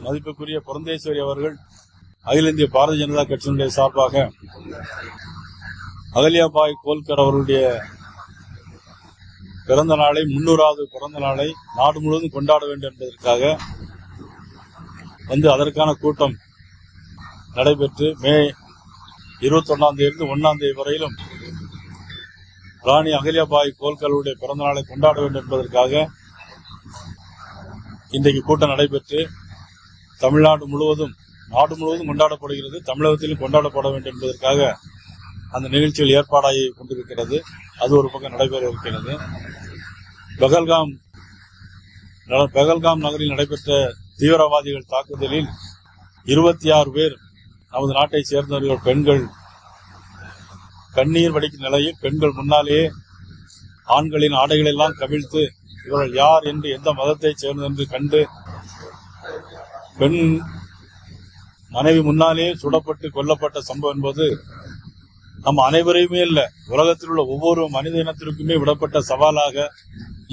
மதிப்புக்குரிய புரந்தேஸ்வரி அவர்கள் அகில இந்திய பாரதிய ஜனதா கட்சியினுடைய சார்பாக அகல்யாபாய் கோல்கர் அவர்களுடைய பிறந்த நாளை 300வது பிறந்த நாளை நாடு முழுவதும் கொண்டாட வேண்டும் என்பதற்காக வந்து அதற்கான கூட்டம் நடைபெற்று மே 21ஆம் தேதி 1ஆம் தேதி வரையிலும் ராணி அகல்யாபாய் கோல்கருடைய பிறந்த நாளை கொண்டாட வேண்டும் என்பதற்காக இன்றைக்கு கூட்டம் நடைபெற்று தமிழ்நாடு முழுவதும் நாடு முழுவதும் கொண்டாடப்படுகிறது. தமிழகத்திலும் கொண்டாடப்பட வேண்டும் என்பதற்காக அந்த நிகழ்ச்சியில் ஏற்பாடாகி கொண்டிருக்கிறது. அது ஒரு பக்கம் நடைபெற இருக்கிறது. பெகல்காம் நகரில் நடைபெற்ற தீவிரவாதிகள் தாக்குதலில் 26 பேர் நமது நாட்டை சேர்ந்தவர்கள் பெண்கள் கண்ணீர் வடிக்கும் நிலையில் பெண்கள் முன்னாலேயே ஆண்களின் ஆடைகள் எல்லாம் கவிழ்த்து இவர்கள் யார் என்று எந்த மதத்தை சேர்ந்தது என்று கண்டு பெண் மனைவி முன்னாலேயே சுடப்பட்டு கொல்லப்பட்ட சம்பவம் என்பது நம்ம அனைவரையுமே இல்ல உலகத்தில் உள்ள ஒவ்வொரு மனித இனத்திற்குமே விடப்பட்ட சவாலாக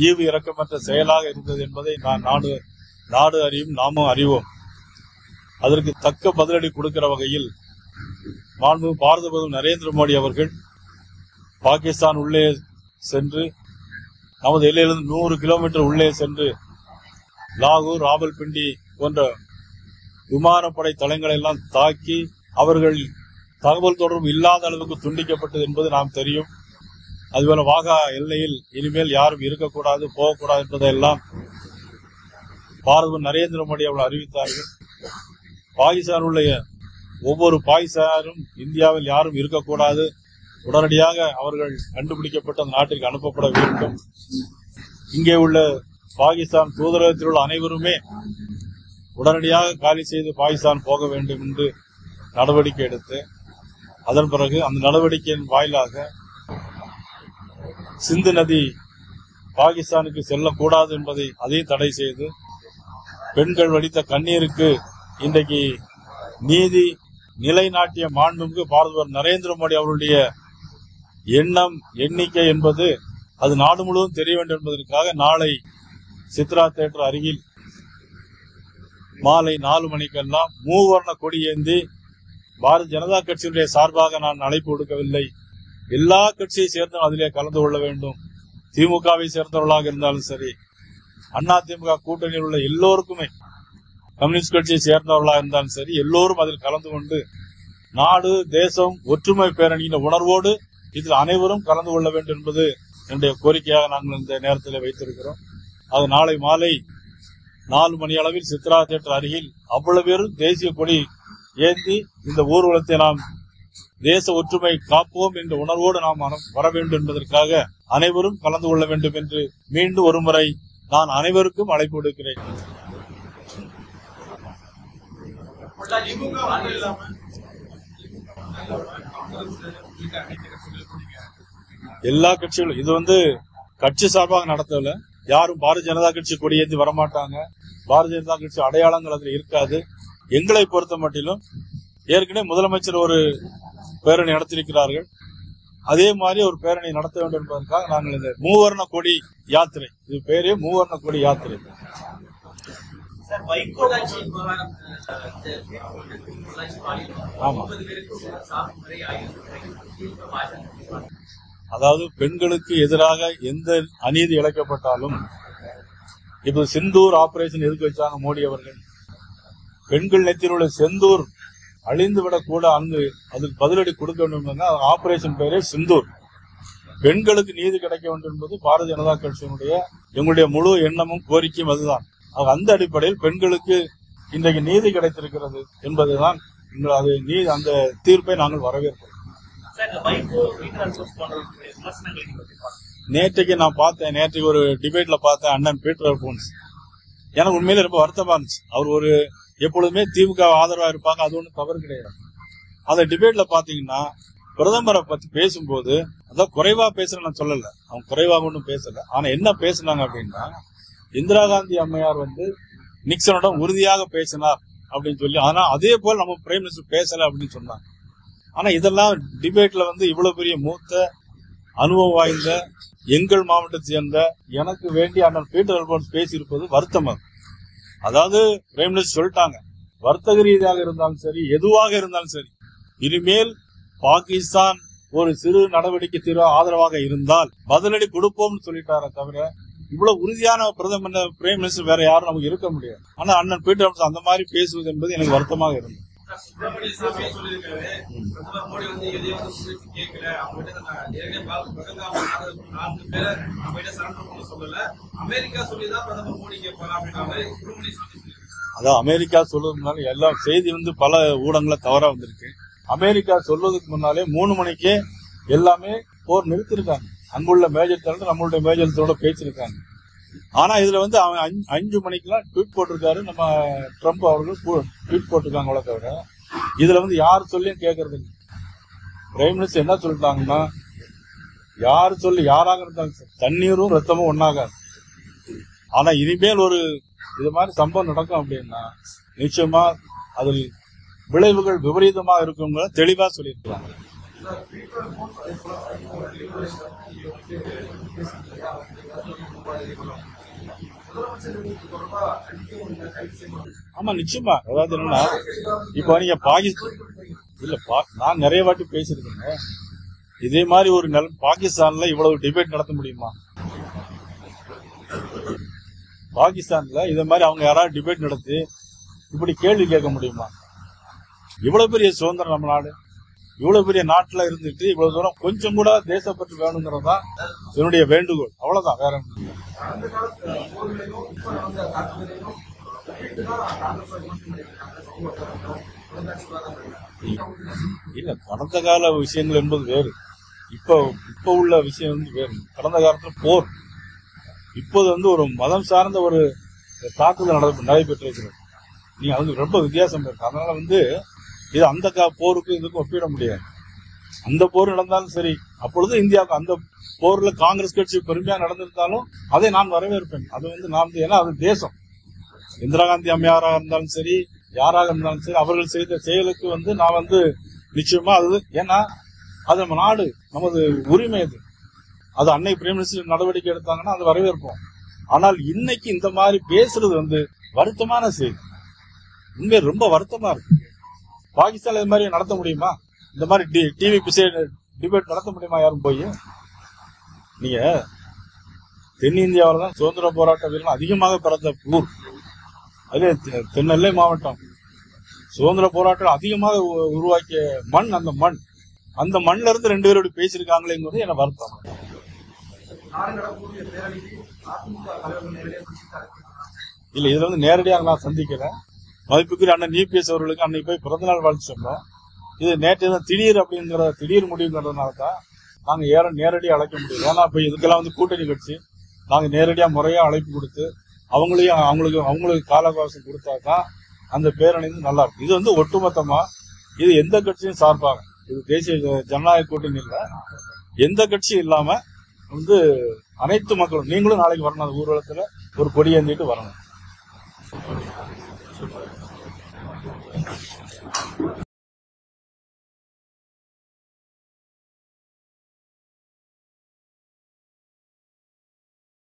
ஈவு இரக்கமற்ற செயலாக இருந்தது என்பதை நாடு அறியும், நாமும் அறிவோம். அதற்கு தக்க பதிலடி கொடுக்கிற வகையில் மாண்பு பாரத பிரதமர் நரேந்திர மோடி அவர்கள் பாகிஸ்தான் உள்ளே சென்று நமது எல்லையிலிருந்து 100 கிலோமீட்டர் உள்ளே சென்று லாகூர், ராவல்பிண்டி போன்ற விமானப்படை தளங்களை எல்லாம் தாக்கி அவர்கள் தகவல் தொடர்பு இல்லாத அளவுக்கு துண்டிக்கப்பட்டது என்பது நாம் தெரியும். அதுபோல வாகா எல்லையில் இனிமேல் யாரும் இருக்கக்கூடாது, போகக்கூடாது என்பதையெல்லாம் பாரத நரேந்திர மோடி அவர்கள் அறிவித்தார்கள். பாகிஸ்தான் உள்ள ஒவ்வொரு பாகிஸ்தானும் இந்தியாவில் யாரும் இருக்கக்கூடாது, உடனடியாக அவர்கள் கண்டுபிடிக்கப்பட்ட அந்த நாட்டிற்கு அனுப்பப்பட வேண்டும். இங்கே உள்ள பாகிஸ்தான் தூதரகத்தில் உள்ள அனைவருமே உடனடியாக காலி செய்து பாகிஸ்தான் போக வேண்டும் என்று நடவடிக்கை எடுத்து அதன் பிறகு அந்த நடவடிக்கையின் வாயிலாக சிந்து நதி பாகிஸ்தானுக்கு செல்லக்கூடாது என்பதை அதையும் தடை செய்து பெண்கள் வடித்த கண்ணீருக்கு இன்றைக்கு நீதி நிலைநாட்டிய மாண்புமிகு பாரத நரேந்திர மோடி அவருடைய எண்ணம் எண்ணிக்கை என்பது அது நாடு முழுவதும் தெரிய வேண்டும் என்பதற்காக நாளை சித்ரா தியேட்டர் அருகில் மாலை 4 மணிக்கெல்லாம் மூவர்ண கொடி ஏந்தி பாரதிய ஜனதா கட்சியினுடைய சார்பாக நான் அழைப்பு விடுக்கவில்லை, எல்லா கட்சியை சேர்ந்தும் அதிலே கலந்து கொள்ள வேண்டும். திமுகவை சேர்ந்தவர்களாக இருந்தாலும் சரி, அதிமுக கூட்டணியில் உள்ள எல்லோருக்குமே, கம்யூனிஸ்ட் கட்சியை சேர்ந்தவர்களாக இருந்தாலும் சரி, எல்லோரும் அதில் கலந்து கொண்டு நாடு தேசம் ஒற்றுமை பேரணியின் உணர்வோடு இதில் அனைவரும் கலந்து கொள்ள வேண்டும் என்பது என்னுடைய கோரிக்கையாக நாங்கள் இந்த நேரத்தில் வைத்திருக்கிறோம். அது நாளை மாலை 4 மணி அளவில் சித்ரா தியேட்டர் அருகில் அவ்வளவு பேரும் தேசிய கொடி ஏந்தி இந்த ஊர்வலத்தை நாம் தேச ஒற்றுமை காப்போம் என்ற உணர்வோடு நாம் வர வேண்டும் என்பதற்காக அனைவரும் கலந்து கொள்ள வேண்டும் என்று மீண்டும் ஒருமுறை நான் அனைவருக்கும் அழைப்பு விடுக்கிறேன். எல்லா கட்சிகளும் இது கட்சி சார்பாக நடத்தல, யாரும் பாரதிய ஜனதா கட்சி கொடியேந்தி வரமாட்டாங்க. பாரதிய ஜனதா கட்சி அடையாளங்கள் அதில் இருக்காது. எங்களை பொறுத்த மட்டிலும் ஏற்கனவே முதலமைச்சர் ஒரு பேரணி நடத்தியிருக்கிறார்கள். அதே மாதிரி ஒரு பேரணி நடத்த வேண்டும் என்பதற்காக நாங்கள் இந்த மூவர்ண கொடி யாத்திரை, இது பேரே மூவர்ண கொடி யாத்திரை. அதாவது பெண்களுக்கு எதிராக எந்த அநீதி இழைக்கப்பட்டாலும் இப்ப சிந்தூர் ஆபரேஷன் எதுக்கு வச்சாங்க மோடி அவர்கள்? பெண்கள் நெத்தியில் உள்ள செந்தூர் அழிந்து விடக்கூட அதுக்கு பதிலடி கொடுக்க வேண்டும். ஆபரேஷன் பேரே சிந்தூர். பெண்களுக்கு நீதி கிடைக்க வேண்டும் என்பது பாரதிய ஜனதா கட்சியினுடைய எங்களுடைய முழு எண்ணமும் கோரிக்கையும் அதுதான். அந்த அடிப்படையில் பெண்களுக்கு இன்றைக்கு நீதி கிடைத்திருக்கிறது என்பதுதான் அந்த தீர்ப்பை நாங்கள் வரவேற்போம். நேற்றைக்கு நான் பார்த்தேன், நேற்றைக்கு ஒரு டிபேட்ல பார்த்தேன் அண்ணன் பீட்டர் அல்போன்ஸ். எனக்கு உண்மையில ரொம்ப வருத்தமா இருந்துச்சு. அவர் எப்பொழுதுமே திமுக ஆதரவா இருப்பாங்க, அது ஒன்றும் தவறு கிடையாது. அந்த டிபேட்ல பாத்தீங்கன்னா பிரதமரை பத்தி பேசும்போது அதான் குறைவா பேசுறேன் நான் சொல்லல, அவங்க குறைவாக ஒன்றும் பேசல. ஆனா என்ன பேசினாங்க அப்படின்னா, இந்திரா காந்தி அம்மையார் நிக்சனிடம் உறுதியாக பேசினார் அப்படின்னு சொல்லி, ஆனா அதே போல் நம்ம பிரைம் மினிஸ்டர் பேசல அப்படின்னு சொன்னாங்க. ஆனா இதெல்லாம் டிபேட்ல இவ்வளவு பெரிய மூத்த அனுபவம் வாய்ந்த எங்கள் மாவட்டத்தை சேர்ந்த எனக்கு வேண்டிய அண்ணன் பீட்டர் அல்போன்ஸ் பேசியிருப்பது வருத்தம். அதாவது பிரைம் மினிஸ்டர் சொல்லிட்டாங்க, வர்த்தக ரீதியாக இருந்தாலும் சரி, எதுவாக இருந்தாலும் சரி, இனிமேல் பாகிஸ்தான் ஒரு சிறு நடவடிக்கை ஆதரவாக இருந்தால் பதிலடி கொடுப்போம்னு சொல்லிட்டாரே தவிர இவ்வளவு உறுதியான பிரதமர் பிரைம் மினிஸ்டர் வேற யாரும் நமக்கு இருக்க முடியாது. ஆனா அண்ணன் பீட்டர் அந்த மாதிரி பேசுவது என்பது எனக்கு வருத்தமாக இருந்தது. அதான் அமெரிக்கா சொல்றதுனால எல்லா செய்தி பல ஊடகங்கள தவறா வந்திருக்கு. அமெரிக்கா சொல்வதற்கு முன்னாலே 3 மணிக்கே எல்லாமே போர் நிறுத்திருக்காங்க. அங்குள்ள மேஜர் தலைவர் நம்மளுடைய மேஜர் தலைவரோட பேசிருக்காங்க. ஆனா இதுல அவன் 5 மணிக்கெல்லாம் ட்வீட் போட்டிருக்காரு. நம்ம ட்ரம்ப் அவர்கள் ட்வீட் போட்டிருக்காங்க. அவ்வளவு தவிர இதுல யார் சொல்லியும் கேட்கறது இல்லை. பிரைம் மினிஸ்டர் என்ன சொல்லிட்டாங்கன்னா, யார் சொல்லி யாராக இருந்தாலும் தண்ணீரும் ரத்தமும் ஒன்னாகாது. ஆனா இனிமேல் ஒரு இது மாதிரி சம்பவம் நடக்கும் அப்படின்னா நிச்சயமா அதில் விளைவுகள் விபரீதமா இருக்கும் தெளிவா சொல்லியிருக்கிறாங்க. ஆமா, நிச்சயமா. அதாவது என்னன்னா, இப்ப நீங்க நான் நிறைய வாட்டி பேசிருக்கேங்க. இதே மாதிரி ஒரு பாகிஸ்தான்ல இவ்வளவு டிபேட் நடத்த முடியுமா? பாகிஸ்தான்ல இதே மாதிரி அவங்க யாராவது டிபேட் நடத்தி இப்படி கேள்வி கேட்க முடியுமா? இவ்வளவு பெரிய சுதந்திரம் நம்ம நாடு, இவ்வளவு பெரிய நாட்டுல இருந்துட்டு இவ்வளவு தூரம் கொஞ்சம் கூட தேசப்பற்று வேணுங்கிறதா என்னுடைய வேண்டுகோள். அவ்வளவுதான், வேற இல்ல. கடந்த கால விஷயங்கள் என்பது வேறு, இப்ப உள்ள விஷயம் வேறு. கடந்த காலத்துல போர், இப்போது ஒரு மதம் சார்ந்த ஒரு தாக்குதல் நடைபெற்றிருக்கிறது. நீங்க ரொம்ப வித்தியாசம் இருக்கு. அதனால இது அந்த போருக்கு இதுக்கும் ஒப்பிட முடியாது. அந்த போர் நடந்தாலும் சரி, அப்பொழுது இந்தியாவுக்கு அந்த போர்ல காங்கிரஸ் கட்சி பெருமையா நடந்திருந்தாலும் அதை நான் வரவேற்பேன். அது நான் ஏன்னா அது தேசம். இந்திரா காந்தி அம்மையாராக இருந்தாலும் சரி, யாராக இருந்தாலும் சரி, அவர்கள் செய்த செயலுக்கு நான் நிச்சயமா அது, ஏன்னா அது நம்ம நாடு, நமது உரிமை. அது அன்னை பிரைம் மினிஸ்டர் நடவடிக்கை எடுத்தாங்கன்னா அது வரவேற்போம். ஆனால் இன்னைக்கு இந்த மாதிரி பேசுறது வருத்தமான செய்தி. உண்மை ரொம்ப வருத்தமா இருக்கு. பாகிஸ்தான் இது மாதிரி நடத்த முடியுமா? இந்த மாதிரி டிவி டிபேட் நடத்த முடியுமா? யாரும் போய் நீங்க தென்னிந்தியாவில தான் சுதந்திர போராட்ட வீரர்கள் அதிகமாக பிறந்த ஊர். அதே தென்னெல்லை மாவட்டம் சுதந்திர போராட்டம் அதிகமாக உருவாக்கிய மண். அந்த மண்ல இருந்து 2 பேரோட பேசியிருக்காங்களேங்கிறது என்ன வருத்தம். இல்ல, இதுல நேரடியாக நான் சந்திக்கிறேன். மதிப்புக்குரிய அண்ணன் இபிஎஸ் அவர்களுக்கு அன்னைக்கு போய் பிறந்தநாள் வாழ்த்து சொன்னோம். இது நேற்று திடீர் முடிவுங்கிறதுனால தான் நாங்க நேரடியாக அழைக்க முடியும். ஏன்னா இப்ப இதுக்கெல்லாம் கூட்டணி கட்சி நாங்க நேரடியா முறையா அழைப்பு கொடுத்து அவங்களுக்கு கால அவகாசம் கொடுத்தாதான் அந்த பேரணி நல்லா இருக்கும். இது ஒட்டுமொத்தமா இது எந்த கட்சியும் சார்பாக, இது தேசிய ஜனநாயக கூட்டணி இல்ல, எந்த கட்சியும் இல்லாம அனைத்து மக்களும் நீங்களும் நாளைக்கு வரணும். அந்த ஊர்வலத்துல ஒரு கொடி ஏந்திட்டு வரணும்.